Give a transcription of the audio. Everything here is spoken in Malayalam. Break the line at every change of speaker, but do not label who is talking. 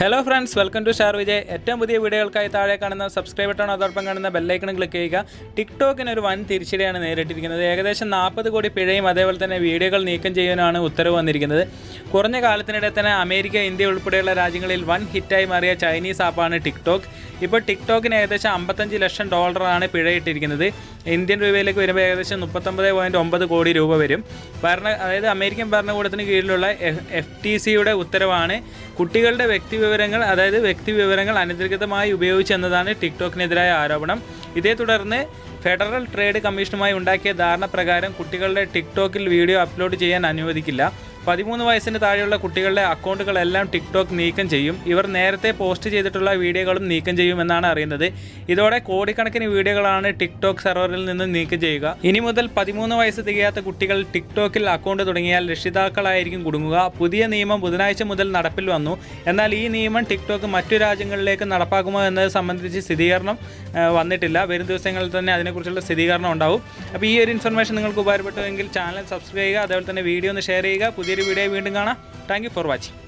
Hello friends, welcome to Shar Vijay. ഏറ്റവും പുതിയ വീഡിയോകൾക്കായി താഴെ കാണുന്ന സബ്സ്ക്രൈബ് ബട്ടൺ അതോടൊപ്പം കാണുന്ന ബെല്ലൈക്കണും ക്ലിക്ക് ചെയ്യുക. ടിക്ടോക്കിന് ഒരു വൻ തിരിച്ചടിയാണ് നേരിട്ടിരിക്കുന്നത്. ഏകദേശം 40 കോടി പിഴയും അതേപോലെ തന്നെ വീഡിയോകൾ നീക്കം ചെയ്യാനാണ് ഉത്തരവ് വന്നിരിക്കുന്നത്. കുറഞ്ഞ കാലത്തിനിടെ തന്നെ അമേരിക്ക, ഇന്ത്യ ഉൾപ്പെടെയുള്ള രാജ്യങ്ങളിൽ വൻ ഹിറ്റായി മാറിയ ചൈനീസ് ആപ്പാണ് ടിക്ടോക്ക്. ഇപ്പോൾ ടിക്ടോക്കിന് ഏകദേശം $55 ലക്ഷം പിഴയിട്ടിരിക്കുന്നത്. ഇന്ത്യൻ രൂപയിലേക്ക് വരുമ്പോൾ ഏകദേശം 39.9 കോടി രൂപ വരും. അതായത് അമേരിക്കൻ ഭരണകൂടത്തിന് കീഴിലുള്ള FTCയുടെ ഉത്തരവാണ്. കുട്ടികളുടെ വ്യക്തിവിവരങ്ങൾ അനധികൃതമായി ഉപയോഗിച്ചെന്നതാണ് ടിക്ടോക്കിനെതിരായ ആരോപണം. ഇതേ തുടർന്ന് ഫെഡറൽ ട്രേഡ് കമ്മീഷനുമായി ഉണ്ടാക്കിയ ധാരണ പ്രകാരം കുട്ടികളുടെ ടിക്ടോക്കിൽ വീഡിയോ അപ്ലോഡ് ചെയ്യാൻ അനുവദിക്കില്ല. 13 വയസ്സിന് താഴെയുള്ള കുട്ടികളുടെ അക്കൗണ്ടുകളെല്ലാം ടിക്ടോക്ക് നീക്കം ചെയ്യും. ഇവർ നേരത്തെ പോസ്റ്റ് ചെയ്തിട്ടുള്ള വീഡിയോകളും നീക്കം ചെയ്യുമെന്നാണ് അറിയുന്നത്. ഇതോടെ കോടിക്കണക്കിന് വീഡിയോകളാണ് ടിക്ടോക്ക് സെർവറിൽ നിന്ന് നീക്കം ചെയ്യുക. ഇനി മുതൽ 13 വയസ്സ് തികയാത്ത കുട്ടികൾ ടിക്ടോക്കിൽ അക്കൗണ്ട് തുടങ്ങിയാൽ രക്ഷിതാക്കളായിരിക്കും കുടുങ്ങുക. പുതിയ നിയമം ബുധനാഴ്ച മുതൽ നടപ്പിൽ വന്നു. എന്നാൽ ഈ നിയമം ടിക്ടോക്ക് മറ്റു രാജ്യങ്ങളിലേക്ക് നടപ്പാക്കുമോ എന്നത് സംബന്ധിച്ച് സ്ഥിരീകരണം വന്നിട്ടില്ല. വരും ദിവസങ്ങളിൽ തന്നെ അതിനെക്കുറിച്ചുള്ള സ്ഥിരീകരണം ഉണ്ടാവും. അപ്പോൾ ഈ ഒരു ഇൻഫർമേഷൻ നിങ്ങൾക്ക് ഉപകാരപ്പെട്ടുവെങ്കിൽ ചാനൽ സബ്സ്ക്രൈബ് ചെയ്യുക, അതേപോലെ തന്നെ വീഡിയോ ഒന്ന് ഷെയർ ചെയ്യുക. പുതിയൊരു വീഡിയോ വീണ്ടും കാണാം. Thank you for watching.